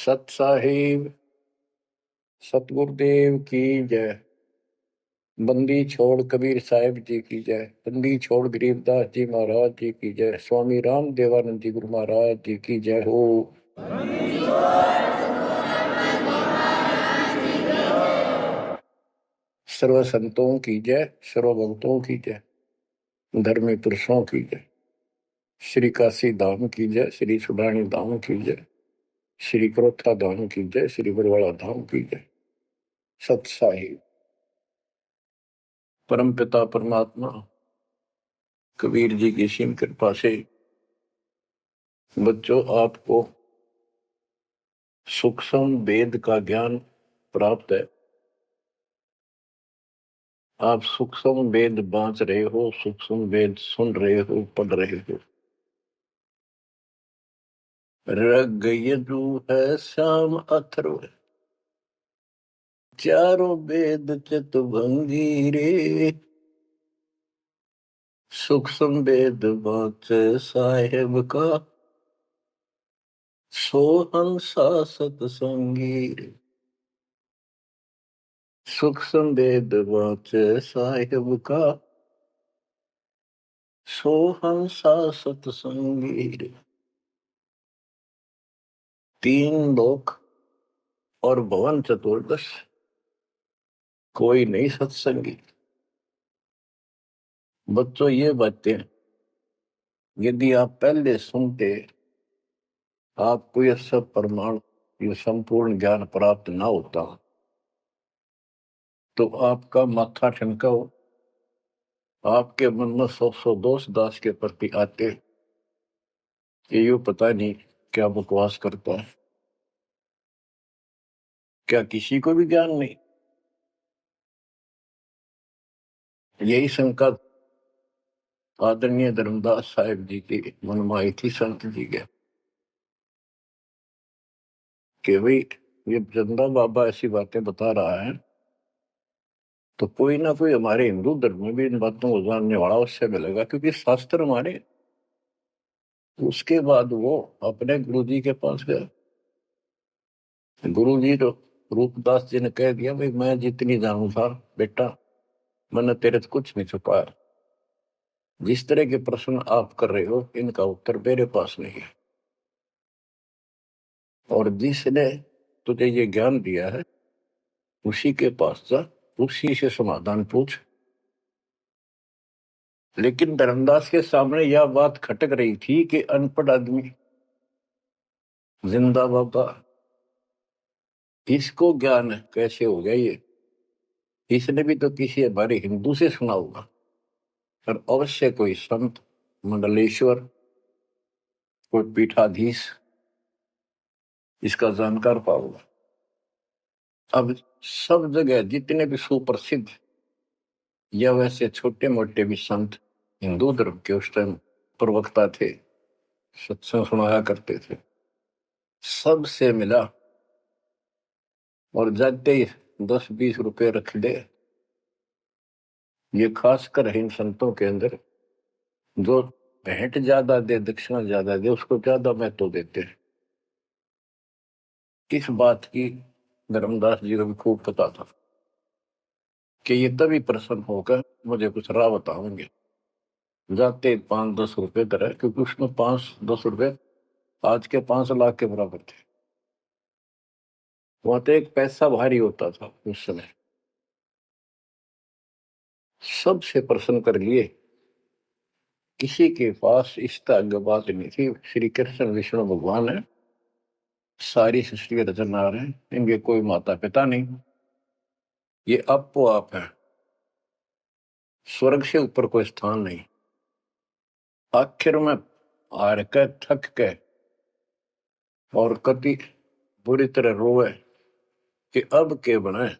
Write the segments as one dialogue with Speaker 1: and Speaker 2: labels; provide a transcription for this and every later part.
Speaker 1: सत साहिब सतगुरुदेव की जय। बंदी छोड़ कबीर साहिब जी की जय। बंदी छोड़ गरीबदास जी महाराज जी की जय। स्वामी राम देवानंद जी गुरु महाराज जी की जय हो। सर्व संतों की जय, सर्व भक्तों की जय, धर्मी पुरुषों की जय। श्री काशी धाम की जय, श्री सुडानी धाम की जय, श्री क्रोथा धाम की जय, श्री बरवाड़ा धाम की जय। सत साहिब परम पिता परमात्मा कबीर जी की सीम कृपा से बच्चों आपको सूक्ष्म वेद का ज्ञान प्राप्त है। आप सूक्ष्म वेद बांच रहे हो, सूक्ष्म वेद सुन रहे हो, पढ़ रहे हो। ऋग यजु है श्याम अथर्व, चारों वेद चितभंगी रे। सूक्ष्म वेद बांच साहेब का, सोहंसा सतसंगी रे। सूक्ष्म वेद बांच साहेब का, सोहंसा सतसंगी रे। तीन लोक और भवन चतुर्दश, कोई नहीं सत्संगी। बच्चों ये बातें यदि आप पहले सुनते, आपको यह सब प्रमाण, ये संपूर्ण ज्ञान प्राप्त ना होता, तो आपका माथा ठनका हो, आपके मन में सौ दोष दास के प्रति आते कि ये पता नहीं क्या बकवास करता है, क्या किसी को भी ज्ञान नहीं। यही शंका आदरणीय धर्मदास साहिब जी के मन में आई थी संत जी के, कि भाई ये चंदा बाबा ऐसी बातें बता रहा है, तो कोई ना कोई हमारे हिंदू धर्म में भी इन बातों को जानने वाला उससे मिलेगा, क्योंकि शास्त्र हमारे। उसके बाद वो अपने गुरुजी के पास गया। गुरुजी तो रूपदास जी ने कह दिया, भाई मैं जितनी जानू था बेटा, मैंने तेरे से कुछ नहीं छुपाया। जिस तरह के प्रश्न आप कर रहे हो, इनका उत्तर मेरे पास नहीं है, और जिसने तुझे ये ज्ञान दिया है उसी के पास जा, उसी से समाधान पूछ। लेकिन धर्मदास के सामने यह बात खटक रही थी कि अनपढ़ आदमी, जिंदा बाबा, इसको ज्ञान कैसे हो गया ये? इसने भी तो किसी हमारे हिंदू से सुना होगा, और अवश्य कोई संत, मंडलेश्वर, कोई पीठाधीश इसका जानकार पाओगा। अब सब जगह जितने भी सुप्रसिद्ध या वैसे छोटे मोटे भी संत हिंदू धर्म के उस टाइम प्रवक्ता थे, सत्संग सुनाया करते थे, सबसे मिला और जाते ही 10-20 रुपए रख दे। ये खासकर इन संतों के अंदर जो भेंट ज्यादा दे, दक्षिणा ज्यादा दे, उसको ज्यादा महत्व देते हैं। इस बात की धर्मदास जी को भी खूब पता था कि ये तभी प्रसन्न होकर मुझे कुछ राह बताएंगे। जाते 5-10 रुपए दर है, क्योंकि उसमें 5-10 रुपए आज के 5 लाख के बराबर थे। वहां तो एक पैसा भारी होता था उस समय। सबसे प्रसन्न कर लिए, किसी के पास इस तरह बात नहीं थी। श्री कृष्ण विष्णु भगवान है, सारी सृष्टि के रचनहार है, इनके कोई माता पिता नहीं, ये आपो आप है, स्वर्ग से ऊपर कोई स्थान नहीं। आखिर में हार के, थक के और कति बुरी तरह रोए कि अब के बनाए।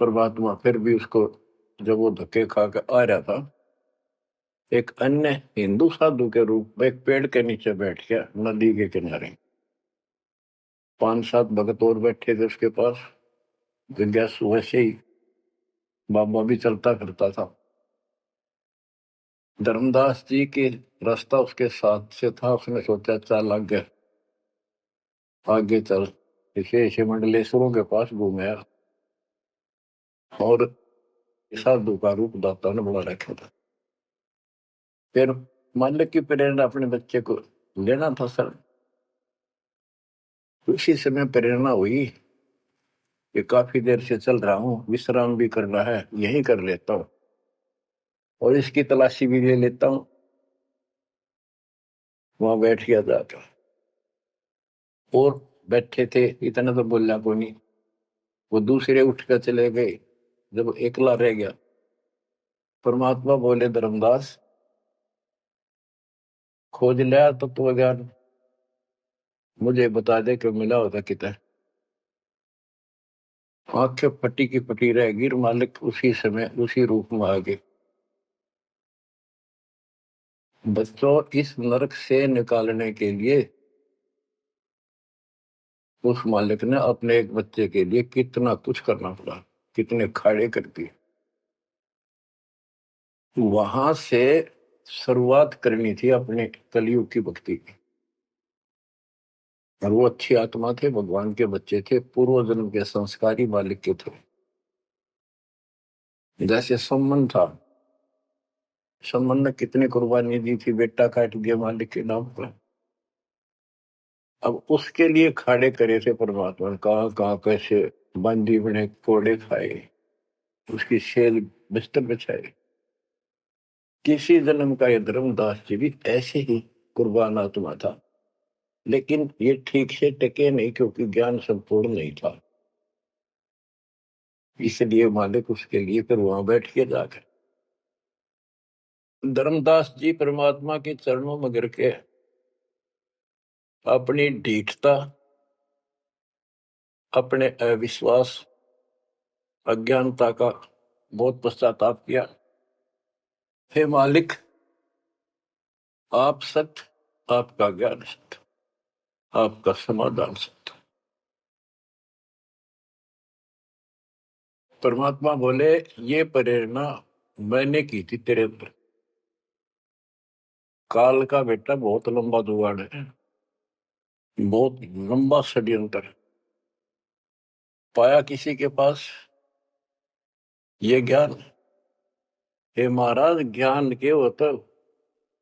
Speaker 1: परमात्मा फिर भी उसको, जब वो धक्के खा के आ रहा था, एक अन्य हिंदू साधु के रूप में एक पेड़ के नीचे बैठ गया, नदी के किनारे। 5-7 भगत और बैठे थे उसके पास। जिज्ञासु वैसे ही बाबा भी चलता फिरता था। धर्मदास जी के रास्ता उसके साथ से था, उसने सोचा चल लग गया, आगे चल इसे ऐसे मंडलेश्वरों के पास घूमया और साधु का रूप दाता ने बना रखा था। फिर मालिक की प्रेरणा अपने बच्चे को लेना था सर। उसी समय प्रेरणा हुई कि काफी देर से चल रहा हूँ, विश्राम भी करना है, यही कर लेता हूँ और इसकी तलाशी भी ले लेता हूँ। वहां बैठ गया जाकर और बैठे थे, इतना तो बोलना को नहीं। वो दूसरे उठ कर चले गए। जब एकला रह गया, परमात्मा बोले धर्मदास खोज लिया तत्व ज्ञान, मुझे बता दे कि मिला होता कितना। आंखें फटी की फटी रह गई। मालिक उसी समय उसी रूप में आ गए। बच्चों, इस नरक से निकालने के लिए उस मालिक ने अपने एक बच्चे के लिए कितना कुछ करना पड़ा, कितने खाड़े कर दिए। वहां से शुरुआत करनी थी अपने कलयुग की भक्ति की। और वो अच्छी आत्मा थे, भगवान के बच्चे थे, पूर्व जन्म के संस्कारी मालिक के थे। जैसे सम्मन था, सम्मन ने कितनी कुर्बानी दी थी, बेटा काट दिया मालिक के नाम पर। अब उसके लिए खाड़े करे थे परमात्मा ने, कहाँ कहाँ कैसे बंदी बने, कोड़े खाए, उसकी शेल बिस्तर बिछाए। किसी जन्म का ये धर्मदास जी भी ऐसे ही कुर्बान आत्मा था, लेकिन ये ठीक से टिके नहीं क्योंकि ज्ञान संपूर्ण नहीं था। इसलिए मालिक उसके लिए फिर वहां बैठ के जाकर धर्मदास जी परमात्मा के चरणों में गिर के अपनी ढीठता, अपने अविश्वास, अज्ञानता का बहुत पश्चाताप किया। हे मालिक, आप सत्य, आपका ज्ञान सत्य, आपका समाधान सत्य। परमात्मा बोले ये प्रेरणा मैंने की थी तेरे अंदर। काल का बेटा बहुत लंबा जुगाड़ है, बहुत लंबा षड्यंत्र। पाया किसी के पास ये ज्ञान, हे महाराज ज्ञान के वो तो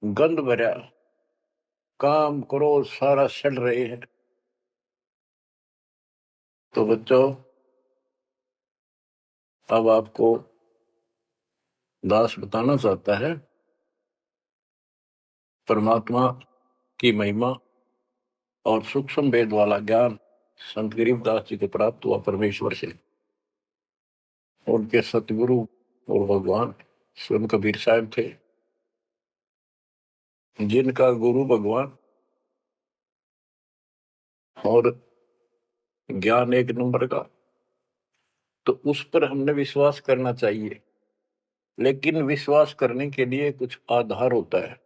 Speaker 1: गंध भरा, काम क्रोध सारा सड़ रहे हैं। तो बच्चों, अब आपको दास बताना चाहता है परमात्मा की महिमा और सूक्ष्म वेद वाला ज्ञान संत गरीबदास जी को प्राप्त हुआ परमेश्वर से। उनके सतगुरु और भगवान स्वयं कबीर साहब थे, जिनका गुरु भगवान और ज्ञान एक नंबर का। तो उस पर हमने विश्वास करना चाहिए, लेकिन विश्वास करने के लिए कुछ आधार होता है।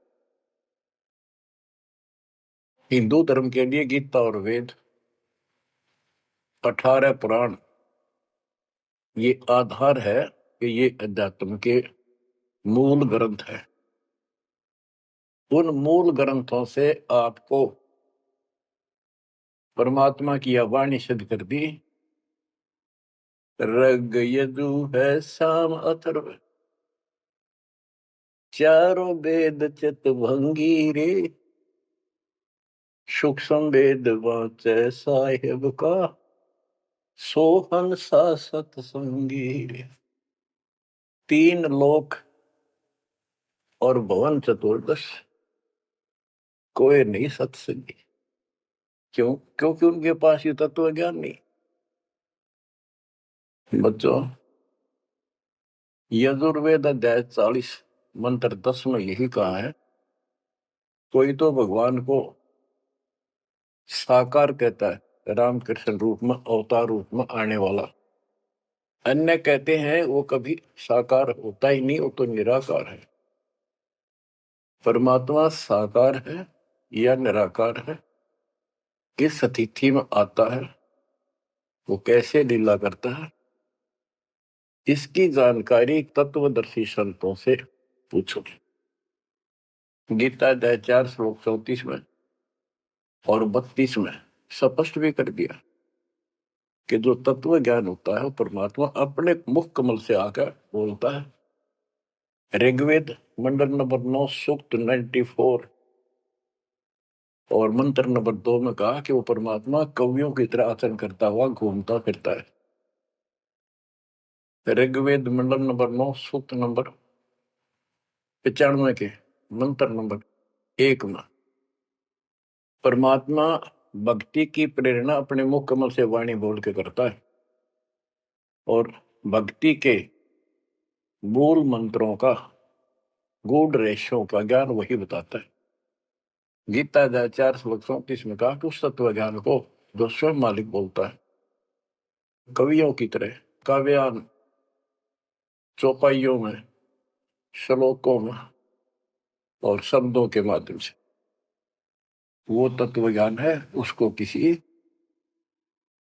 Speaker 1: हिंदू धर्म के लिए गीता और वेद, 18 पुराण, ये आधार है कि ये अध्यात्म के मूल ग्रंथ है। उन मूल ग्रंथों से आपको परमात्मा की वाणी सिद्ध कर दी। ऋग यजु है साम अथर्व, चारों वेद चित भंगी रे, सूक्ष्म वेद वाचे साहेब का, सोहन सा सतसंगी रे। 3 लोक और भवन चतुर्दश, कोई नहीं सत्संगी। क्यों? क्योंकि उनके पास ये तत्व ज्ञान नहीं। बच्चों, यजुर्वेद अध्याय 40 मंत्र 10 में यही कहा है, कोई तो भगवान को साकार कहता है, रामकृष्ण रूप में, अवतार रूप में आने वाला। अन्य कहते हैं वो कभी साकार होता ही नहीं, वो तो निराकार है। परमात्मा साकार है या निराकार है, किस स्थिति में आता है, वो कैसे लीला करता है, इसकी जानकारी तत्वदर्शी संतों से पूछो। गीता अध्याय 4 श्लोक 34 में और 32 में स्पष्ट भी कर दिया कि जो तत्व ज्ञान होता है वो परमात्मा अपने मुख कमल से आकर बोलता है। ऋग्वेद मंडल नंबर 9 सूक्त 94 और मंत्र नंबर 2 में कहा कि वो परमात्मा कवियों की तरह आचरण करता हुआ घूमता फिरता है। ऋग्वेद मंडल नंबर 9 सूक्त नंबर 95 के मंत्र नंबर 1 में परमात्मा भक्ति की प्रेरणा अपने मुख कमल से वाणी बोल के करता है और भक्ति के मूल मंत्रों का गूढ़ रहस्यों का ज्ञान वही बताता है। गीता अध्याय 4 श्लोक 34 में कहा कि उस तत्व ज्ञान को जो स्वयं मालिक बोलता है कवियों की तरह काव्यान चौपाइयों में श्लोकों में और शब्दों के माध्यम से वो तत्व ज्ञान है, उसको किसी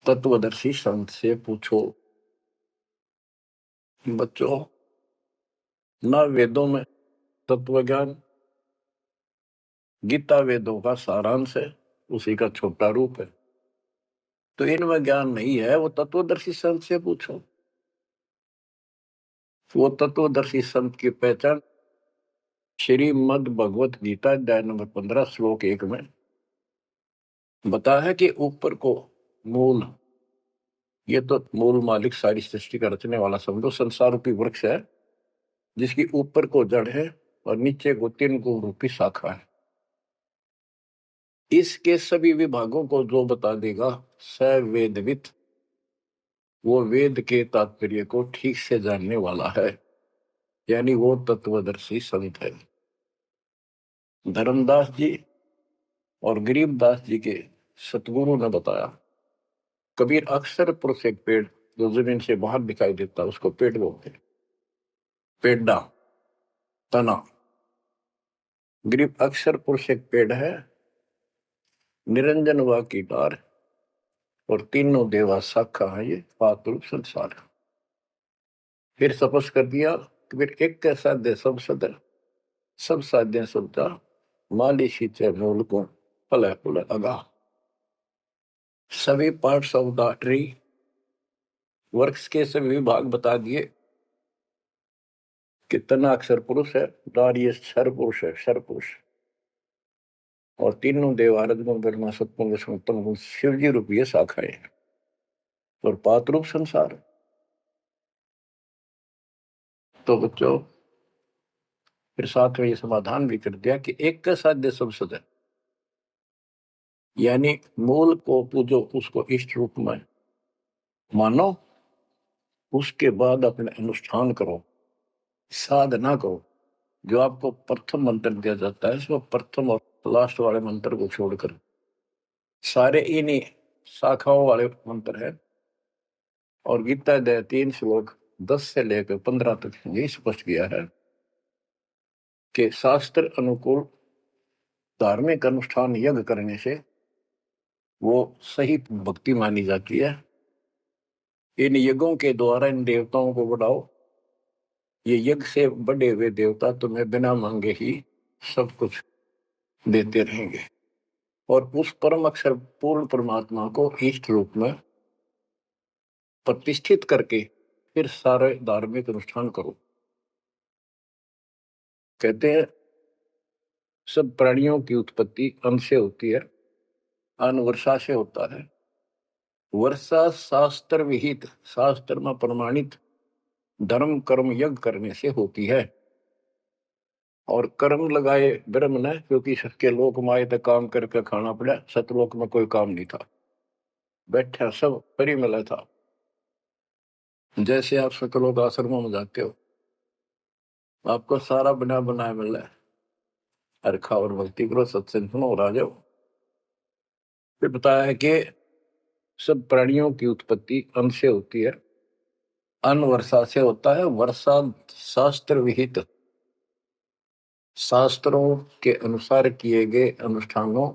Speaker 1: तत्वदर्शी संत से पूछो। बच्चों, ना वेदों में तत्व ज्ञान, गीता वेदों का सारांश है, उसी का छोटा रूप है। तो इनमें ज्ञान नहीं है, वो तत्वदर्शी संत से पूछो। वो तत्वदर्शी संत की पहचान श्रीमद् भगवत गीता अध्याय नंबर 15 श्लोक 1 में बताया है कि ऊपर को मूल, ये तो मूल मालिक सारी सृष्टि का रचने वाला समझो संसार रूपी वृक्ष है जिसकी ऊपर को जड़ है और नीचे को 3 गुण रूपी शाखा है। इसके सभी विभागों को जो बता देगा स वेदवित, वो वेद के तात्पर्य को ठीक से जानने वाला है, यानी वो तत्वदर्शी संत है। धर्मदास जी और गरीबदास जी के सतगुरु ने बताया, कबीर अक्सर पुरुष एक पेड़ जो जमीन से बाहर दिखाई देता उसको पेड़ बोलते, पेड़ा तना। गरीब अक्सर पुरुष एक पेड़ है, निरंजन व की डार और तीनों देवा शाखा है, ये पातुल संसार। फिर स्पष्ट कर दिया कि फिर एक के साध्य सब सदर, सब साध्य सबदा माली सींचे मूल को फल फूल अगा। सभी parts of the tree, works के सभी विभाग बता दिए कि तना अक्षर पुरुष है, डार ये क्षर पुरुष है, क्षर पुरुष, और तीनों देव आराधना ब्रह्मा सत्पुरुष विष्णु गुण शिव जी रूपी शाखाएं और पात रूप संसार। तो बच्चों, फिर साथ में ये समाधान भी कर दिया कि एक का साध्य सब सदन, यानी मूल को पूजो, उसको इष्ट रूप में मानो, उसके बाद अपने अनुष्ठान करो, साधना करो। जो आपको प्रथम मंत्र दिया जाता है इसमें प्रथम और लास्ट वाले मंत्र को छोड़कर सारे इन्हीं शाखाओं वाले मंत्र है। और गीता अध्याय 3 श्लोक 10 से लेकर 15 तक यही स्पष्ट किया है कि शास्त्र अनुकूल धार्मिक अनुष्ठान यज्ञ करने से वो सही भक्ति मानी जाती है। इन यज्ञों के द्वारा इन देवताओं को बढ़ाओ, ये यज्ञ से बढ़े हुए देवता तुम्हें बिना मांगे ही सब कुछ देते रहेंगे। और उस परम अक्षर पूर्ण परमात्मा को इष्ट रूप में प्रतिष्ठित करके फिर सारे धार्मिक अनुष्ठान करो। कहते हैं सब प्राणियों की उत्पत्ति अन्न से होती है, अन्न वर्षा से होता है। वर्षा शास्त्र विहित, शास्त्र में प्रमाणित धर्म कर्म यज्ञ करने से होती है। और कर्म लगाए ब्रह्म ने, क्योंकि सबके लोक माए तक काम करके खाना पड़ा, सतलोक में कोई काम नहीं था, बैठा सब परी मिला था। जैसे आप सकलोक आश्रमों में जाते हो, आपको सारा बना बनाया मिल रहा है, हर खाओ और भक्ति करो, सत्संग सुनो और आ जाओ। फिर बताया है कि सब प्राणियों की उत्पत्ति अन्न से होती है, अन्न वर्षा से होता है। वर्षा शास्त्र विहित, शास्त्रों के अनुसार किए गए अनुष्ठानों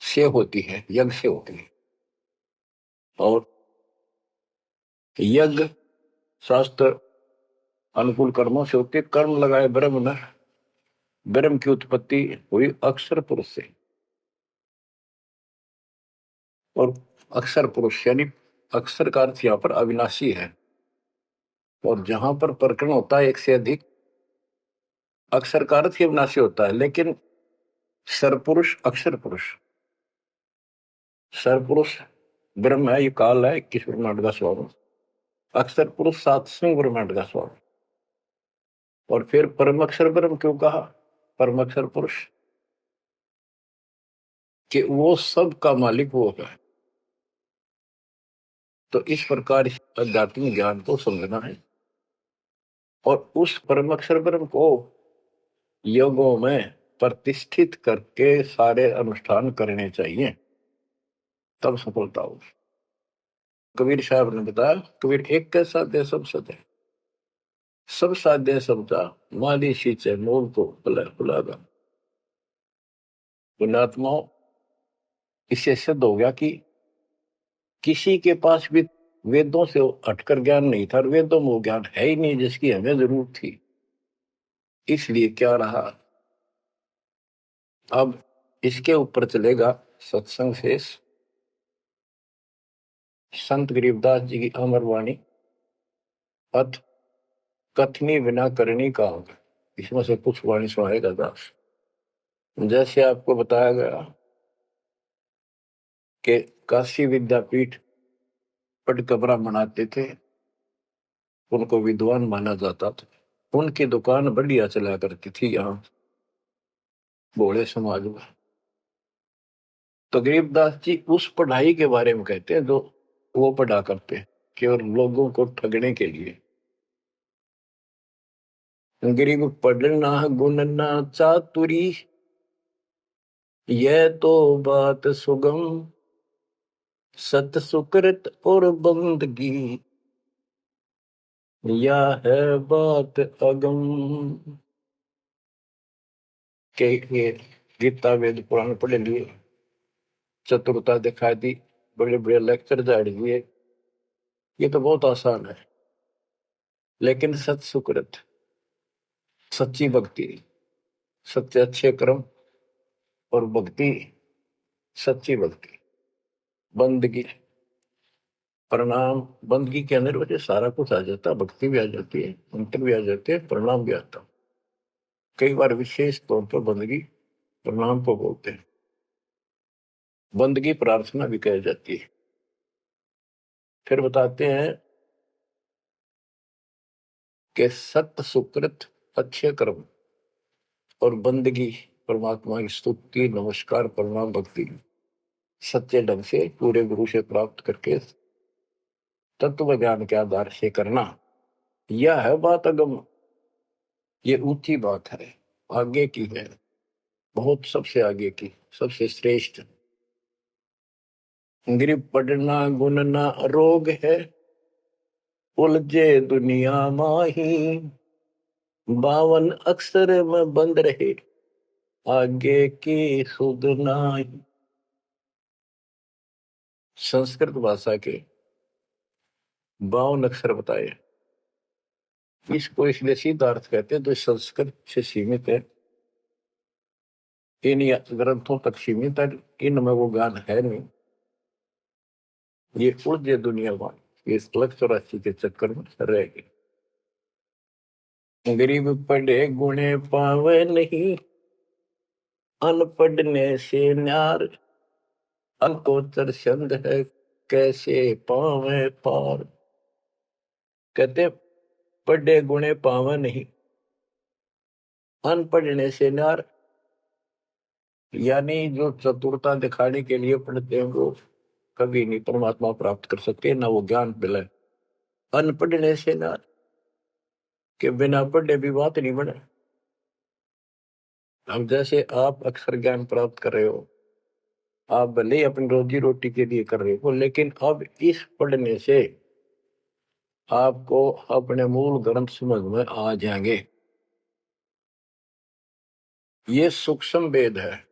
Speaker 1: से होती है, यज्ञ से होती है। और यज्ञ शास्त्र अनुकूल कर्मों से होती है। कर्म लगाए ब्रह्म ने, ब्रह्म की उत्पत्ति हुई अक्षर पुरुष से। और अक्षर पुरुष यानी अक्षर का अर्थ यहाँ पर अविनाशी है। और जहां पर प्रकरण होता है एक से अधिक, अक्षर का अर्थ ही अविनाशी होता है। लेकिन सरपुरुष अक्षर पुरुष, सरपुरुष ब्रह्म है, ये काल है 21 ब्रह्मांड का स्वरूप, अक्षर पुरुष 7वें ब्रह्मांड का स्वरूप। और फिर परम अक्षर ब्रह्म क्यों कहा, परम अक्षर पुरुष, कि वो सब का मालिक वो है। तो इस प्रकार आध्यात्मिक ज्ञान को समझना है और उस परम अक्षर ब्रह्म को योगों में प्रतिष्ठित करके सारे अनुष्ठान करने चाहिए, तब सफलता हो। कबीर साहब ने बताया, कबीर एक कैसा दे सब सदे, सब साध्य सबका माली सींचे मूल को बुलागा। पुण्यात्माओं, इससे सिद्ध हो गया कि किसी के पास भी वेदों से हटकर ज्ञान नहीं था, वेदों में वो ज्ञान है ही नहीं जिसकी हमें जरूरत थी। इसलिए क्या रहा, अब इसके ऊपर चलेगा सत्संग शेष, संत गरीबदास जी की अमर वाणी, अथ कथनी बिना करनी का होगा। इसमें से कुछ वाणी सुनाएगा दास। जैसे आपको बताया गया कि काशी विद्यापीठ पट ब्राह्मण आते थे, उनको विद्वान माना जाता था, उनकी दुकान बढ़िया चला करती थी यहाँ भोले समाज में। तो गरीबदास जी उस पढ़ाई के बारे में कहते हैं जो वो पढ़ा करते हैं, केवल लोगों को ठगने के लिए। गरीब पढ़ना गुणना चातुरी, यह तो बात सुगम, सत सुकृत और बंदगी, या है बात अगम। के गीता वेद पुराण पढ़े लिए, चतुरता दिखा दी, बड़े बड़े लेक्चर झाड़ दिए, ये तो बहुत आसान है। लेकिन सत सुकृत, सच्ची भक्ति, सच्चे अच्छे कर्म और भक्ति, सच्ची भक्ति, बंदगी, प्रणाम, बंदगी के अंदर वजह सारा कुछ आ जाता है, भक्ति भी आ जाती है, मंत्र भी आ जाते हैं, प्रणाम भी आता। कई बार विशेष तौर पर बंदगी प्रणाम को बोलते हैं, बंदगी प्रार्थना भी कही जाती है। फिर बताते हैं कि सत्य सुकृत अच्छे कर्म और बंदगी, परमात्मा की स्तुति नमस्कार प्रणाम भक्ति सच्चे ढंग से पूरे गुरु से प्राप्त करके तत्व ज्ञान के आधार से करना, यह है बात अगम। ये ऊंची बात है, आगे की है, बहुत सबसे आगे की, सबसे श्रेष्ठ। गरीब पढ़ना गुणना रोग है, उलझे दुनिया माही, 52 अक्षर में बंद रहे, आगे की सुध नाही। संस्कृत भाषा के 52 अक्षर बताए, इसको इसलिए सीधा अर्थ कहते हैं जो संस्कृत से सीमित है, इन ग्रंथों तक सीमित है, इनमें वो ज्ञान है नहीं। ये उलझे दुनिया में, ये 184 के चक्कर में रह गए। गरीब पढ़े गुणे पावे नहीं, अनपढ़ने से न्यार, अनकोचर छंद है कैसे पावे पार। कहते पढ़े गुणे पावे नहीं, अनपढ़ने से न्यार, यानी जो चतुरता दिखाने के लिए पढ़ते हैं वो कभी नहीं परमात्मा प्राप्त कर सकते, ना वो ज्ञान मिले। अनपढ़ने से न्यार, के बिना पढ़े भी बात नहीं बने। अब जैसे आप अक्षर ज्ञान प्राप्त कर रहे हो, आप भले ही अपनी रोजी रोटी के लिए कर रहे हो, लेकिन अब इस पढ़ने से आपको अपने मूल ग्रंथ समझ में आ जाएंगे। ये सूक्ष्म वेद है,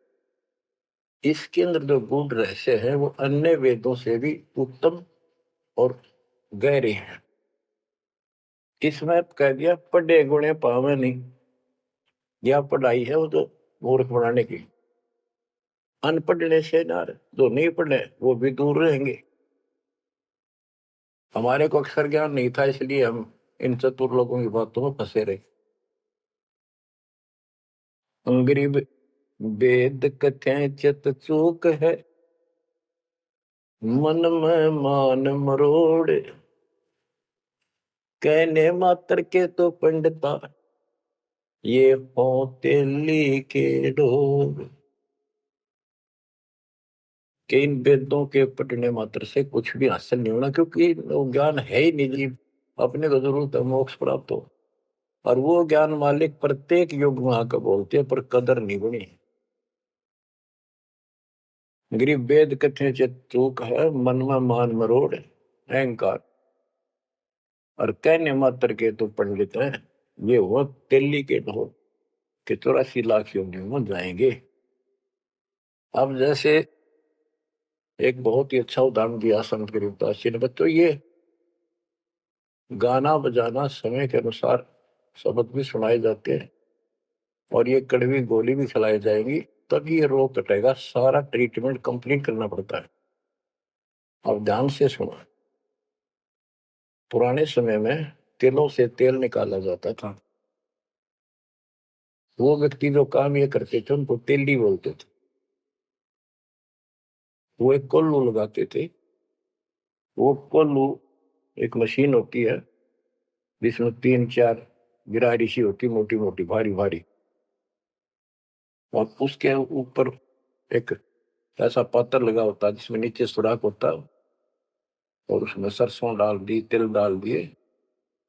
Speaker 1: इसके अंदर जो गूढ़ रहस्य है वो अन्य वेदों से भी उत्तम और गहरे हैं। इसमें कह दिया पढ़े गुणे पावे नहीं, यह पढ़ाई है वो तो मूर्ख बनाने की। अनपढ़ने से ना, जो नहीं पढ़े वो भी दूर रहेंगे। हमारे को अक्षर ज्ञान नहीं था, इसलिए हम इन चतुर लोगों की बातों में फंसे रहे। गरीब वेद कथें चित चूक है, मन में मान मरोड़, कहने मात्र के तो पंडिता, ये होते लिखे ढोर। कि इन वेदों के पढ़ने मात्र से कुछ भी हासिल नहीं होना, क्योंकि वो ज्ञान है ही नहीं जी। अपने को जरूरत है मोक्ष प्राप्त हो, और वो ज्ञान मालिक प्रत्येक युग में आकर बोलते हैं, पर कदर नहीं बनी। गरीब वेद कथे चित चूक है, मन में मान मरोड़, अहंकार, और कहने मात्र के तो पंडित हैं, ये वो दिल्ली के ढोल के 84 लाख योनियों में जाएंगे। अब जैसे एक बहुत ही अच्छा उदाहरण दिया संत गरीबदास जी ने, बच्चों ये गाना बजाना समय के अनुसार शब्द भी सुनाए जाते हैं, और ये कड़वी गोली भी खिलाई जाएगी, तब ये रोग कटेगा। सारा ट्रीटमेंट कंप्लीट करना पड़ता है। अब ध्यान से सुनो। पुराने समय में तिलों से तेल निकाला जाता था। वो व्यक्ति जो काम ये करते थे उनको तेली बोलते थे। वो एक कोल्लू लगाते थे। वो कोल्लू एक मशीन होती है जिसमें 3-4 गिरारी सी होती, मोटी मोटी भारी भारी, और उसके ऊपर एक ऐसा पात्र लगा होता है जिसमें नीचे सुराख होता है, और उसमें सरसों डाल दी, तिल डाल दिए,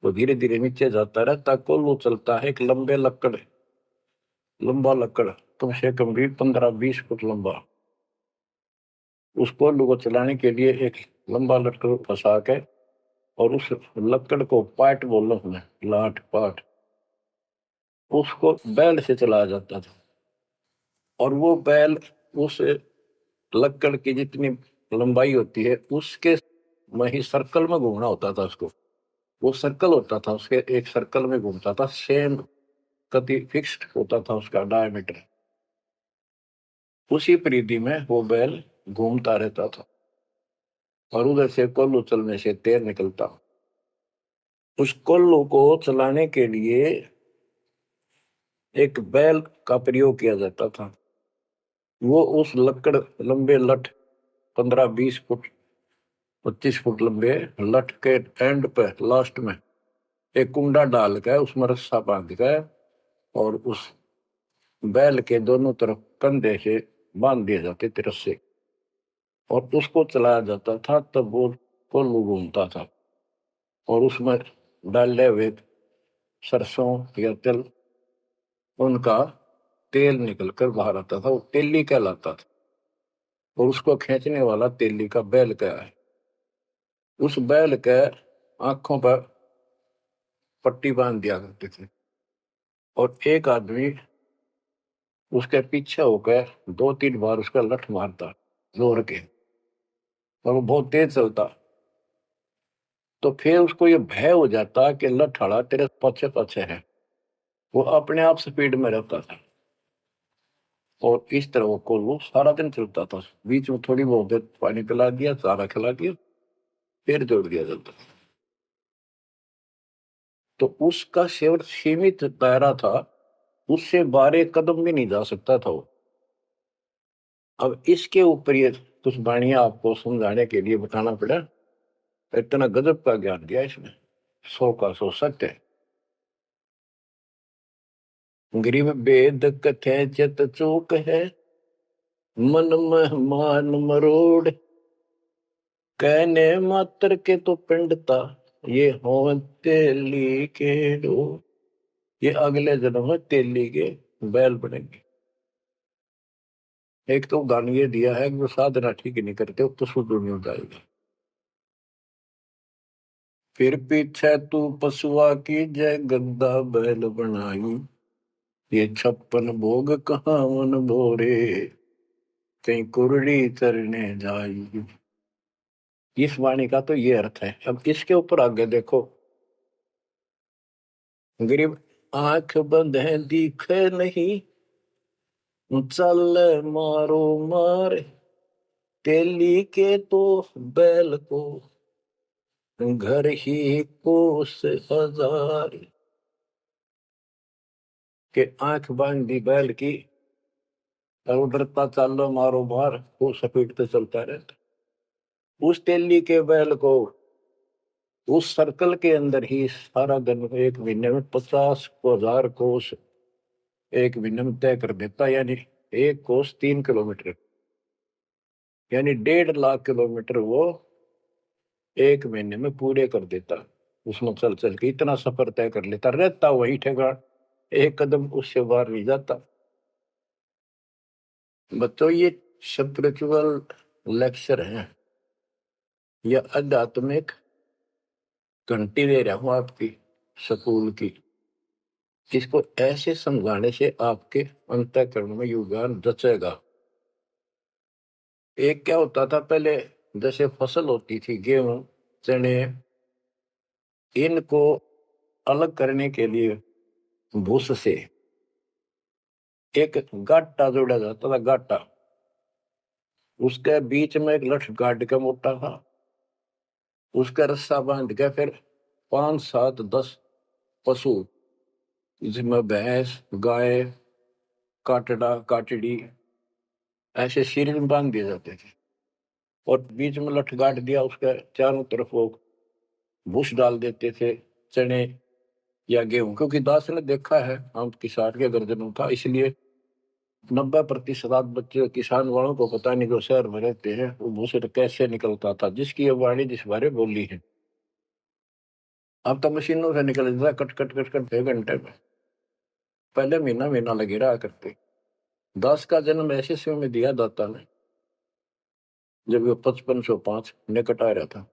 Speaker 1: तो धीरे धीरे नीचे जाता रहता। कोल्लू चलता है एक लंबा लकड़, कम से कम भी 15-20 फुट लंबा। उस कोल्लू को चलाने के लिए एक लंबा लकड़ फंसा के, और उस लकड़ को पाट बोलो उसमें, लाठ पाट, उसको बैल से चलाया जाता था। और वो बैल उस लकड़ की जितनी लंबाई होती है उसके में ही सर्कल में घूमना होता था उसको। वो सर्कल होता था, उसके एक सर्कल में घूमता था, सेम कति फिक्स्ड होता था उसका डायमीटर। उसी परिधि में वो बैल घूमता रहता था, और उधर से कोल्लू चलने से तेल निकलता। उस कोल्लू को चलाने के लिए एक बैल का प्रयोग किया जाता था। वो उस लकड़ लंबे लठ 15-20 फुट 25 फुट लंबे लठ के एंड पे लास्ट में एक कुंडा डाल कर उसमें रस्सा बांध कर, और उस बैल के दोनों तरफ कंधे से बांध दिए जाते थे रस्से, और उसको चलाया जाता था। तब वो कोल्लू घूमता था, और उसमें डाले हुए सरसों या तिल, उनका तेल निकलकर बाहर आता था। वो तेली कहलाता था, और उसको खींचने वाला तेली का बैल का है। उस बैल के आंखों पर पट्टी बांध दिया करते थे, और एक आदमी उसके पीछे होकर 2-3 बार उसका लठ मारता जोर के, और वो बहुत तेज चलता। तो फिर उसको ये भय हो जाता कि लठ तेरे पीछे पीछे है। वो अपने आप स्पीड में रहता था, और इस तरह वो कोल्हू सारा दिन चलता था। बीच में थोड़ी बहुत देर पानी पिला दिया, चारा खिला दिया, फिर जोड़ दिया जाता। तो उसका केवल सीमित दायरा था, उससे 12 कदम भी नहीं जा सकता था वो। अब इसके ऊपर ये कुछ वाणियां आपको समझाने के लिए बताना पड़ा। इतना गजब का ज्ञान दिया इसने, 100 का 100 सत्य है। गरीब वेद कथे चित चूक है, मन में मान मरोड़, कहने मात्र के तो पिंडता, ये हो तेली के डो। ये अगले जन्म में तेली के बैल बनेंगे। एक तो उदाहरण ये दिया है कि वो साधना ठीक नहीं करते तो शुद्ध नहीं हो जाएगा। फिर पीछे तू पशुआ की जय गद्दा बैल बनाई, ये 56 भोग कहाँ मन भोरे, कहीं कुरड़ी चरने जाई। इस वाणी का तो ये अर्थ है। अब इसके ऊपर आगे देखो। गरीब आंख बंद है दिखे नहीं, चल मारो मार तेली के तो बैल को घर ही कोस हजार। के आंख बांध दी बैल की और उधरता चलो मारो मार, वो सपेटते चलता रहता। उस तेली के बैल को उस सर्कल के अंदर ही सारा दिन एक महीने में 50,000 कोस एक महीने में तय कर देता, यानी एक कोस 3 किलोमीटर, यानी 1.5 लाख किलोमीटर वो एक महीने में पूरे कर देता। उसमें चल चल के इतना सफर तय कर लेता, रहता वही ठेकान, एक कदम उससे बाहर नहीं जाता। बच्चों ये स्पिरिचुअल लेक्चर है या आध्यात्मिक घंटी दे रहा हूं आपकी स्कूल की। इसको ऐसे समझाने से आपके अंतःकरण में योगदान रचेगा। एक क्या होता था पहले, जैसे फसल होती थी गेहूं चने, इनको अलग करने के लिए भूस से एक गाटा जोड़ा जाता था, गाटा। उसके बीच में एक लठ गाड़ के मोटा था, उसका रस्सा बांध के फिर 5 7 10 पशु, जिसमें भैंस गाय काटड़ा काटड़ी ऐसे शरीर में बांध दिए जाते थे, और बीच में लठ गाड़ दिया, उसके चारों तरफ वो भूस डाल देते थे, चने या गेहूं। क्योंकि दास ने देखा है हम किसान के गर्जनों था, इसलिए 90% बच्चे किसान वालों को पता नहीं, जो शहर में रहते हैं वो भूसे कैसे निकलता था, जिसकी ये वाणी जिस बारे बोली है। अब तो मशीनों से निकल जाता, कट कट कट कट 1 घंटे में। पहले महीना महीना लगे रहा करते। दास का जन्म ऐसे समय में दिया दाता ने जब वो 5505 निकट आ रहा था,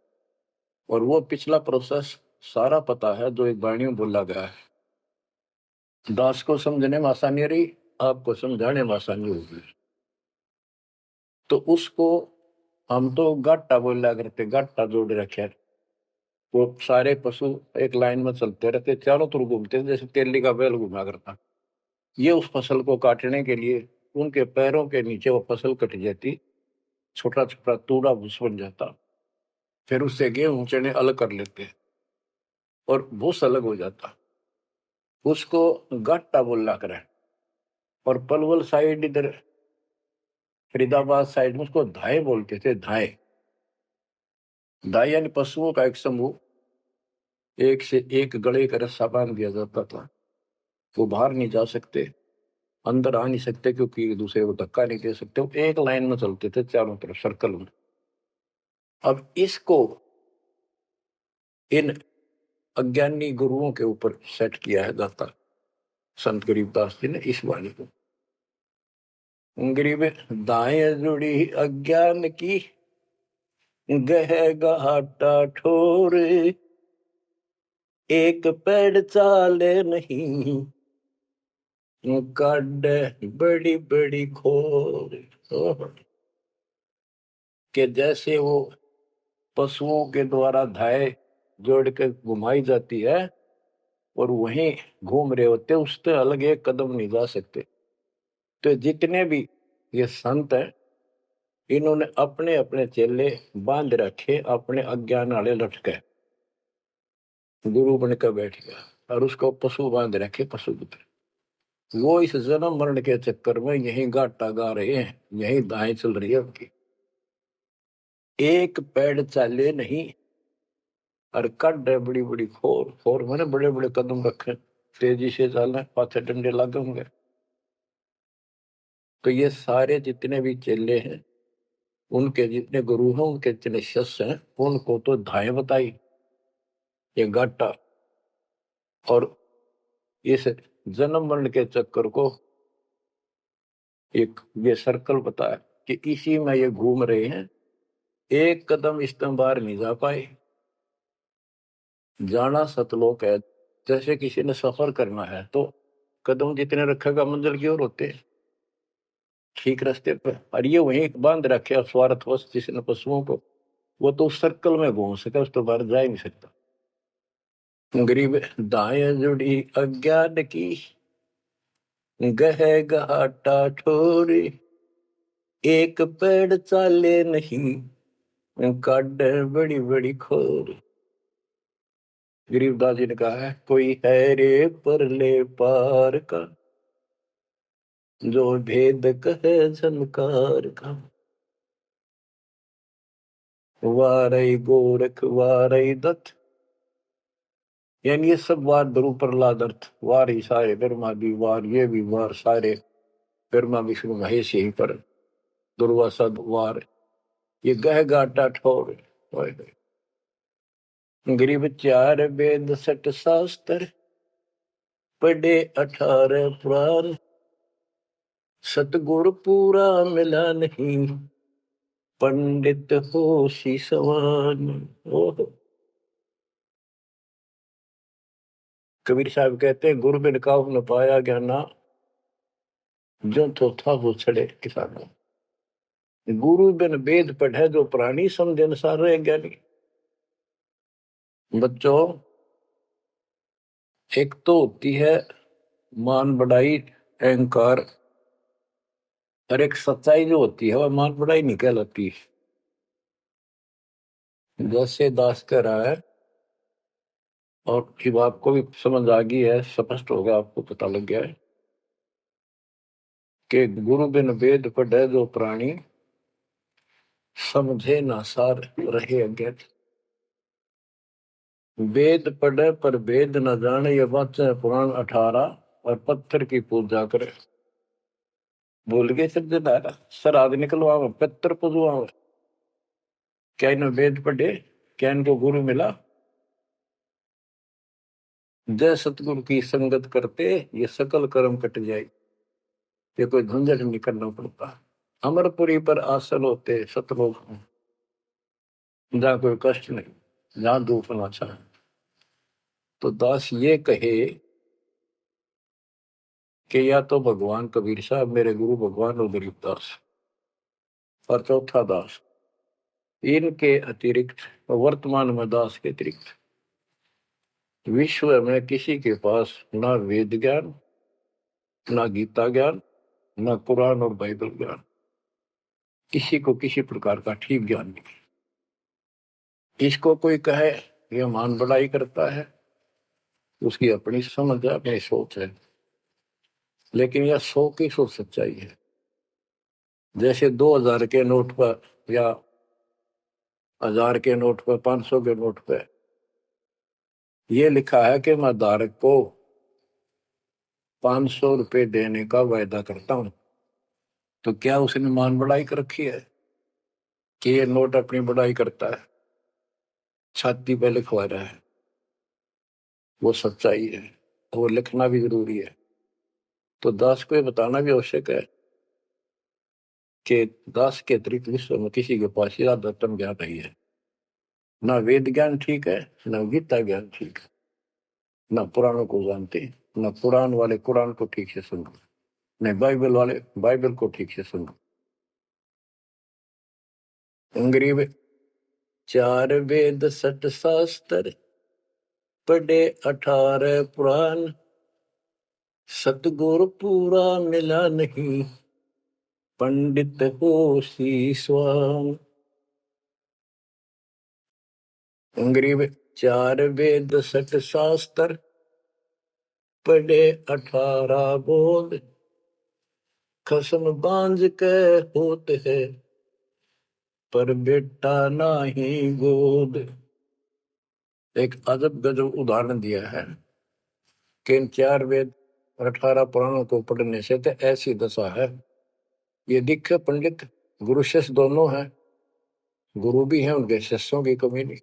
Speaker 1: और वो पिछला प्रोसेस सारा पता है जो एक वाणी में बोला गया है। दास को समझने में आसानी रही, आपको समझाने में आसानी होगी। तो उसको हम तो गाटा बोला करते, गाटा जोड़ रखे। वो सारे पशु एक लाइन में चलते रहते, चारों तरफ घूमते, जैसे तेली का बैल घुमा करता। ये उस फसल को काटने के लिए उनके पैरों के नीचे वो फसल कट जाती, छोटा छोटा तूड़ा भूस बन जाता। फिर उससे गेहूं चने अलग कर लेते और भूस अलग हो जाता। उसको गाटा बोला करे। और पलवल साइड इधर फरीदाबाद साइड में उसको धाए बोलते थे, धाए। धाए यानी पशुओं का एक समूह, एक से एक गले का रस्सा बांध दिया जाता था। वो बाहर नहीं जा सकते, अंदर आ नहीं सकते, क्योंकि एक दूसरे को धक्का नहीं दे सकते। वो एक लाइन में चलते थे चारों तरफ सर्कल में। अब इसको इन अज्ञानी गुरुओं के ऊपर सेट किया है दाता संत गरीबदास जी ने इस वाणी को। गरीब दाएं जुड़ी अज्ञान की गह घाटा ठोर, एक पेड़ चाले नहीं काट बड़ी बड़ी खोर। के जैसे वो पशुओं के द्वारा धाए जोड़ के घुमाई जाती है और वहीं घूम रहे होते, उससे अलग एक कदम नहीं जा सकते। तो जितने भी ये संत हैं, इन्होंने अपने अपने चेले बांध रखे, अपने अज्ञान वाले लटके। गुरु बनकर बैठ गया और उसको पशु बांध रखे, पशु पुत्र। वो इस जन्म मरण के चक्कर में यही गाटा गा रहे हैं, यही दाएं चल रही है उनकी। एक पेड़ चाले नहीं और कड है बड़ी बड़ी खोर। खोर मैंने बड़े बड़े कदम रखे, तेजी से चलना, पाथे डंडे लगे होंगे। तो ये सारे जितने भी चेले हैं, उनके जितने गुरु हैं, उनके जितने शिष्य हैं, उनको तो धाए बताई ये गाटा, और इस जन्म मरण के चक्कर को एक ये सर्कल बताया कि इसी में ये घूम रहे हैं। एक कदम इस तरह बाहर नहीं जा पाए। जाना सतलोक है। जैसे किसी ने सफर करना है तो कदम जितने रखेगा मंजिल की ओर होते हैं, ठीक रास्ते पर। और ये वहीं बांध रखे स्वार्थवश जिसने पशुओं को, वो तो उस सर्कल में घूम सके, उस तो बाहर जा ही नहीं सकता। गरीब दाएं जुड़ी अज्ञान की गह गहाटा ठोरे, एक पेड़ चाले नहीं, काट बड़ी बड़ी खोर। गरीबदास जी ने कहा है, कोई है रे परले पार का, जो भेद कहे झनकार का। वारई गोरख वारई दत्त, यानी ये सब वार द्रु प्रहलाद अर्थ, वार ही सारे ब्रह्मा भी वार, ये भी वार सारे, ब्रह्मा विष्णु महेश यही पर, दुर्वासा वार, ये गह गाटा ठोर। गरीब चार वेद सठ शास्त्र, पढ़े 18 पुराण, सतगुर पूरा मिला नहीं, पंडित हो सी सवान। ओह, कबीर साहब कहते हैं, गुरु बिन काहू न पाया ज्ञाना, जो तो था वो छड़े किसाना। गुरु बिन वेद पढ़े जो प्राणी, समझे अनुसार रहे ज्ञानी। बच्चों, एक तो होती है मान बढ़ाई अहंकार, और एक सच्चाई जो होती है वह मान बढ़ाई नहीं कहलाती। जैसे दास कह रहा है, और जब आपको भी समझ आ गई है, स्पष्ट होगा, आपको पता लग गया है कि गुरु बिन वेद पढ़े जो प्राणी, समझे ना सार रहे अज्ञात। वेद पढ़े पर वेद न जाने, ये वाचे पुराण 18, और पत्थर की पूजा करे। भूल गए सिद्धदारा, श्राद्ध निकलवावे, पत्थर पूजवावे। क्या इन्हें वेद पढ़े, क्या इनको गुरु मिला? जय सतगुरु की संगत करते, ये सकल कर्म कट जाए, ये कोई झंझट नहीं करना पड़ता। अमरपुरी पर आसन होते सतलोक में, जहाँ कोई कष्ट नहीं, जहाँ दुख ना चाहे। तो दास ये कहे कि या तो भगवान कबीर साहब मेरे गुरु भगवान और गरीबदास, और चौथा दास, इनके अतिरिक्त, वर्तमान में दास के अतिरिक्त विश्व में किसी के पास ना वेद ज्ञान, ना गीता ज्ञान, ना कुरान और बाइबल ज्ञान, किसी को किसी प्रकार का ठीक ज्ञान नहीं। इसको कोई कहे ये मान बढ़ाई करता है, उसकी अपनी समझ है, अपनी सोच है, लेकिन यह 100% सच्चाई है। जैसे 2000 के नोट पर, या 1000 के नोट पर, 500 के नोट पर यह लिखा है कि मैं धारक को 500 रुपए देने का वायदा करता हूं, तो क्या उसने मान बढ़ाई कर रखी है कि ये नोट अपनी बढ़ाई करता है, छाती पे लिखवा रहा है? वो सच्चाई है, वो लिखना भी जरूरी है। तो दास को ये बताना भी आवश्यक है कि दास के अतिरिक्त विश्व में किसी के पास ज्यादा तम ज्ञान नहीं है। ना वेद ज्ञान ठीक है, ना गीता ज्ञान ठीक है, ना पुराणों को जानते, ना पुराण वाले कुरान को ठीक से सुनो, नहीं बाइबल वाले बाइबल को ठीक से सुनो। अंग्रेज 4 वेद सठ शास्त्र, पढ़े 18 पुराण, सतगुरु पूरा मिला नहीं, पंडित हो शीशवान। अंग्रेज 4 वेद सठ शास्त्र, पढ़े 18 बोध, खसम बांझ के होते है, पर बेटा नाही गोद। एक अजब गजब उदाहरण दिया है कि इन 4 वेद और 18 पुराणों को पढ़ने से तो ऐसी दशा है, ये दिखे पंडित गुरु शिष्य दोनों हैं, गुरु भी हैं, उनके शिष्यों की कमी नहीं,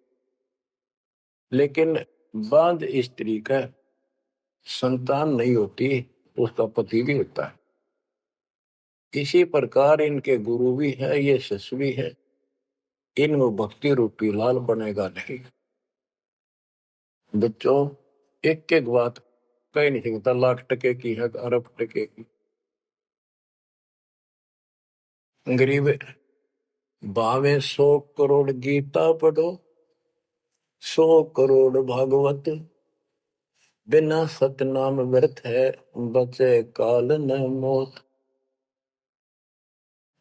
Speaker 1: लेकिन बांध स्त्री का संतान नहीं होती, उसका पति भी होता है। इसी प्रकार इनके गुरु भी है, ये शिष्य भी है, इनमें भक्ति रूपी लाल बनेगा नहीं। बच्चों, एक एक बात कहीं नहीं सकता, लाख टके की है, अरब टके की। गरीब भावे 100 करोड़ गीता पढ़ो, 100 करोड़ भागवत, बिना सतनाम व्यर्थ है, बचे काल न मोत।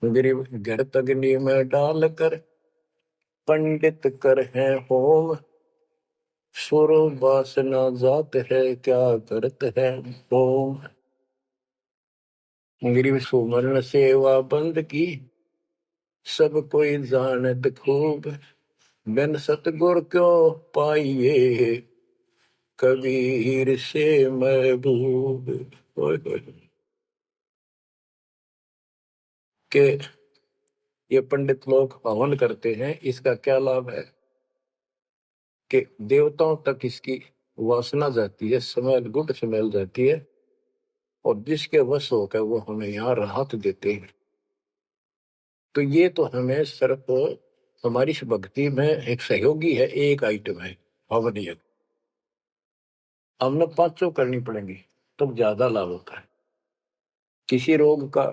Speaker 1: गरीब घृत अग्नि में डाल कर, पंडित कर है होम। सुर वासना जात है, क्या करत है होम। गरीब सुमरण सेवा बंद की, सब कोई जानत खूब। बिन सतगुर क्यों पाइए, कबीर से महबूब। ओए होए। के ये पंडित लोग हवन करते हैं, इसका क्या लाभ है कि देवताओं तक इसकी वासना जाती है, स्मेल, गुड स्मेल जाती है, और जिसके वश होकर वो हमें यहाँ राहत देते हैं। तो ये तो हमें सिर्फ हमारी इस भक्ति में एक सहयोगी है, एक आइटम है हवन यज्ञ। हमने पांचों करनी पड़ेंगी तब तो ज्यादा लाभ होता है। किसी रोग का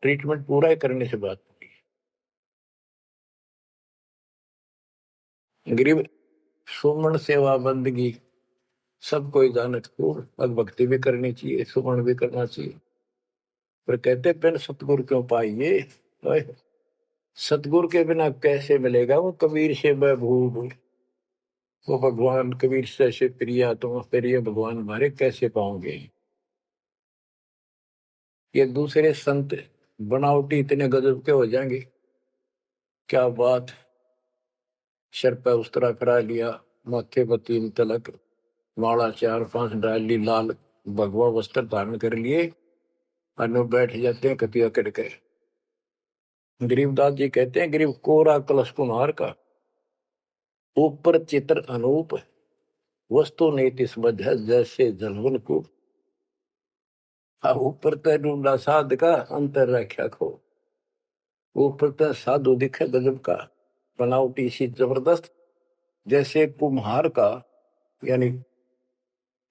Speaker 1: ट्रीटमेंट पूरा ही करने से बात नहीं है। गरीब सुमन सेवा बंदगी, सब कोई जानत खूब। अब भक्ति भी करनी चाहिए, सुमन भी करना चाहिए, पर कहते बिन सतगुरु क्यों पाइए। ओए, सतगुरु के बिना कैसे मिलेगा वो कबीर से महबूब। वो भगवान कबीर से ऐसे प्रिया, तुम प्रिय भगवान हमारे कैसे पाओगे। ये दूसरे संत बनावटी इतने गजब के हो जाएंगे, क्या बात। सिर पर उस्तरा करा लिया, माथे पर 3 तिलक, माला 4-5 डाल ली, लाल भगवा वस्त्र धारण कर लिए, और बैठ जाते हैं कतिया करके। गरीबदास जी कहते हैं, गरीब कोरा कलश कुम्हार का, ऊपर चित्र अनूप। वस्तु नीति समझ है, जैसे जलवन को। ऊपर तो ढूंढा साध का, अंतर रख्या खो। ऊपर तो साधु दिखे गजब का, बनावटी सी जबरदस्त, जैसे कुम्हार का, यानी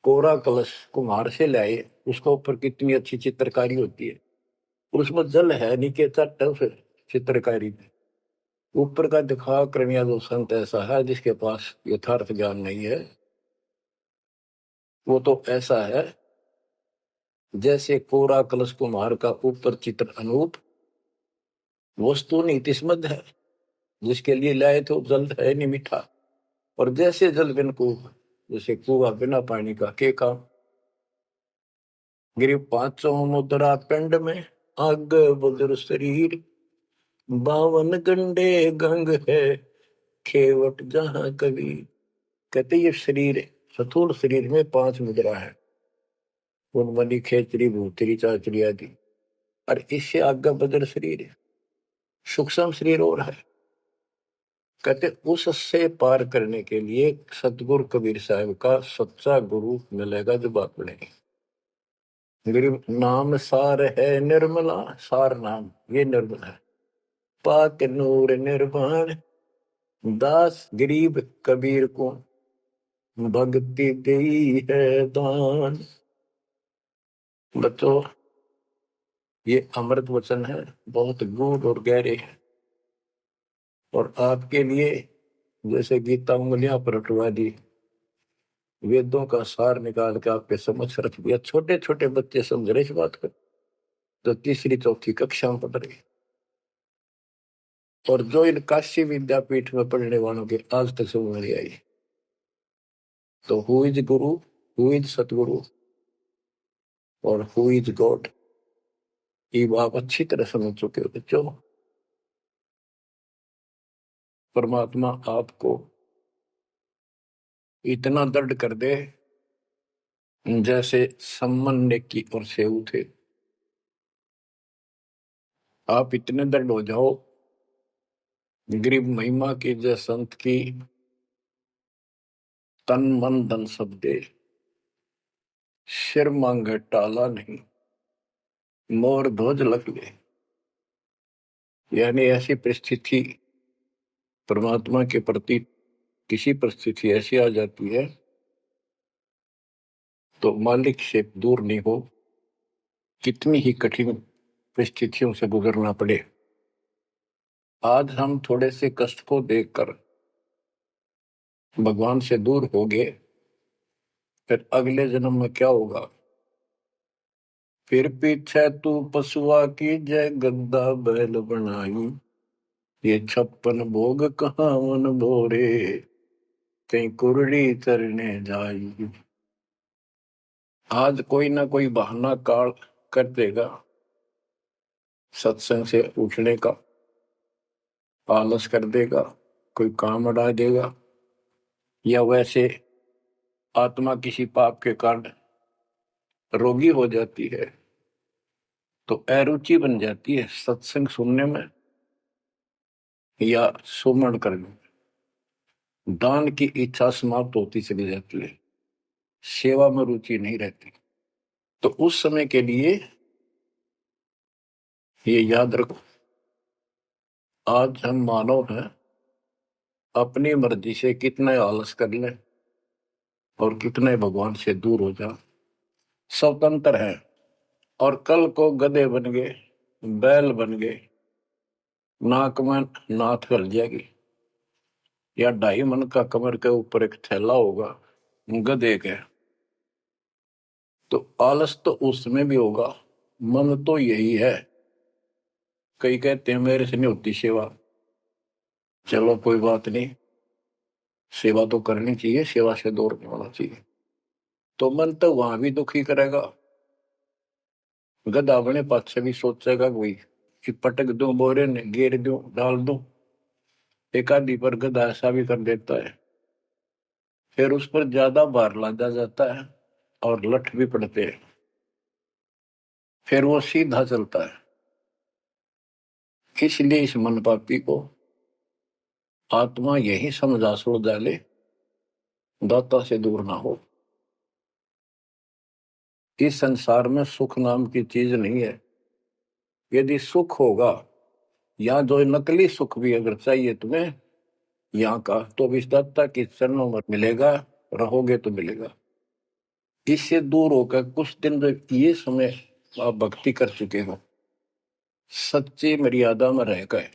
Speaker 1: कोरा कलश कुम्हार से लाए, उसके ऊपर कितनी अच्छी चित्रकारी होती है, उसमें जल है, नीचे चट्ट है उस चित्रकारी में। ऊपर का दिखा क्रमिया जो संत ऐसा है जिसके पास यथार्थ ज्ञान नहीं है, वो तो ऐसा है जैसे कोरा कलश कुम्हार का, ऊपर चित्र अनूप। वस्तु नीतिस्मद है, जिसके लिए लाए तो जल है नहीं मीठा। और जैसे जल बिन कुआं, जैसे कुआं बिना पानी का के काम। गिरी पांचों मुद्रा पिंड में, आग बुजुर्ग शरीर। 52 गंडे गंग है, खेवट जहां कवि। कहते ये शरीर, स्थूल शरीर में 5 मुद्रा है, उनमनी खेचरी भूतरी चाचरी आदि। और इससे आगे बदर शरीर है, सूक्ष्म शरीर और है। कहते उससे पार करने के लिए सतगुरु कबीर साहब का सच्चा गुरु मिलेगा जो बात बनेगी। गरीब नाम सार है निर्मला, सार नाम ये निर्मल है। पाक नूर निर्वाण, दास गरीब कबीर को भक्ति दी है दान। बच्चों, ये अमृत वचन है, बहुत गूढ़ और गहरे है, और आपके लिए जैसे गीता उंगलियां पर उठवा दी, वेदों का सार निकाल के आपके समक्ष रख दिया। छोटे छोटे बच्चे समझ रहे इस बात को, जो तीसरी चौथी कक्षा में पढ़ रहे, और जो इन काशी विद्यापीठ में पढ़ने वालों के आज तक समझ नहीं आई। तो who is Guru, who is सतगुरु, और हु इज गॉड, ये आप अच्छी तरह समझ चुके हो बच्चों। परमात्मा आपको इतना दर्द कर दे, जैसे सम्मन की और सेऊ थे, आप इतने दर्द हो जाओ। गरीब महिमा की जय संत की, तन मन धन सब दे, सिर मांगे टाला नहीं, मोर ध्वज लग ले। यानी ऐसी परिस्थिति परमात्मा के प्रति, किसी परिस्थिति ऐसी आ जाती है तो मालिक से दूर नहीं हो, कितनी ही कठिन परिस्थितियों से गुजरना पड़े। आज हम थोड़े से कष्ट को देखकर भगवान से दूर हो गए, फिर अगले जन्म में क्या होगा? फिर पीछे तू पशुआ की जय गद्दा बैल बनाई, ये 56 भोग कहाँ मन भोरे, कहीं कुरड़ी चरने जाई। आज कोई ना कोई बहाना काल कर देगा सत्संग से उठने का, आलस कर देगा, कोई काम अड़ा देगा, या वैसे आत्मा किसी पाप के कारण रोगी हो जाती है तो अरुचि बन जाती है सत्संग सुनने में या सुमरण करने में, दान की इच्छा समाप्त होती चली जाती है, सेवा में रुचि नहीं रहती। तो उस समय के लिए ये याद रखो, आज हम मानव हैं, अपनी मर्जी से कितने आलस कर लें और कितने भगवान से दूर हो जाए, स्वतंत्र है। और कल को गधे बन गए, बैल बन गए, नाक में नाथ गल जाएगी, या 2.5 मन का कमर के ऊपर एक थैला होगा गधे के, तो आलस तो उसमें भी होगा। मन तो यही है। कई कहते हैं मेरे से नहीं होती सेवा, चलो कोई बात नहीं, सेवा तो करनी चाहिए, सेवा से दूर नहीं होना चाहिए। तो मन तो वहां भी दुखी करेगा, गधा बने पास से भी सोचेगा कि पटक दूं बोरे ने, घेर दूं, डाल दूं। एक आदि पर गधा ऐसा भी कर देता है, फिर उस पर ज्यादा भार लादा जाता है और लठ भी पड़ते हैं, फिर वो सीधा चलता है। इसलिए इस मन पापी को आत्मा यही समझा सुड़ डाले, दाता से दूर ना हो। इस संसार में सुख नाम की चीज नहीं है। यदि सुख होगा, या जो नकली सुख भी अगर चाहिए तुम्हें यहाँ का, तो इस दाता के चरणों में मिलेगा, रहोगे तो मिलेगा। इससे दूर होकर कुछ दिन जब ये समय आप भक्ति कर चुके हो, सच्ची मर्यादा में रह गए,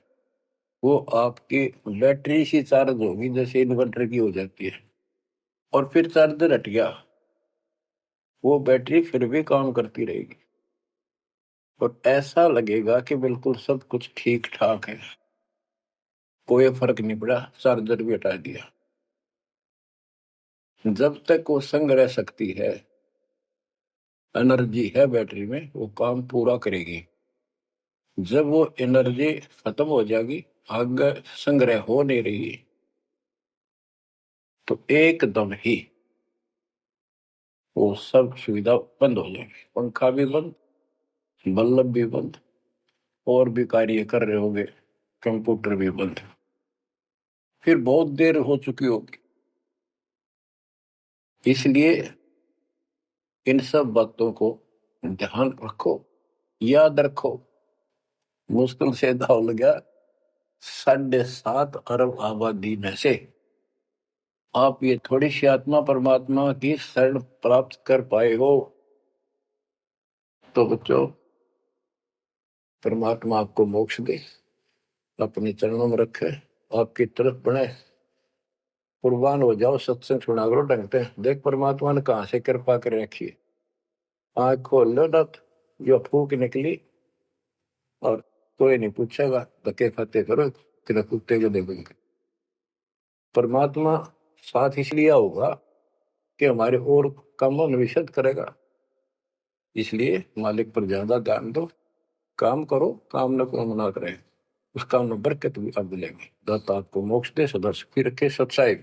Speaker 1: वो आपकी बैटरी सी चार्ज होगी जैसे इन्वर्टर की हो जाती है, और फिर चार्जर हट गया, वो बैटरी फिर भी काम करती रहेगी और ऐसा लगेगा कि बिल्कुल सब कुछ ठीक ठाक है, कोई फर्क नहीं पड़ा, चार्जर भी हटा दिया। जब तक वो संग रह सकती है, एनर्जी है बैटरी में, वो काम पूरा करेगी। जब वो एनर्जी खत्म हो जाएगी, आगे संग्रह हो नहीं रही, तो एकदम ही वो सब सुविधा बंद हो जाएगी, पंखा भी बंद, बल्ब भी बंद, और भी कार्य कर रहे होंगे, कंप्यूटर भी बंद, फिर बहुत देर हो चुकी होगी। इसलिए इन सब बातों को ध्यान रखो, याद रखो। मुश्किल से दाव लगा 7.5 अरब आबादी में से आप ये थोड़ी सी आत्मा परमात्मा की शरण प्राप्त कर पाए हो, तो बच्चों परमात्मा आपको मोक्ष दे, अपने चरणों में रखे, आपकी तरफ बढ़े, कुर्बान हो जाओ, सत्संग सुना करो ढंग से। देख परमात्मा ने कहां से कृपा कर रखी है, आंख खोल लो ना, जो फूक निकली, और कोई नहीं पूछेगा, धक्के खाते करो कि कुत्ते को देखोगे। परमात्मा साथ इसलिए होगा कि हमारे और कामों में विशद करेगा, इसलिए मालिक पर ज्यादा ध्यान दो, काम करो, काम न को मना करें, उस काम में बरकत भी आप मिलेंगे। दाता आपको मोक्ष दे, सदा सुखी रखे, सत्साई।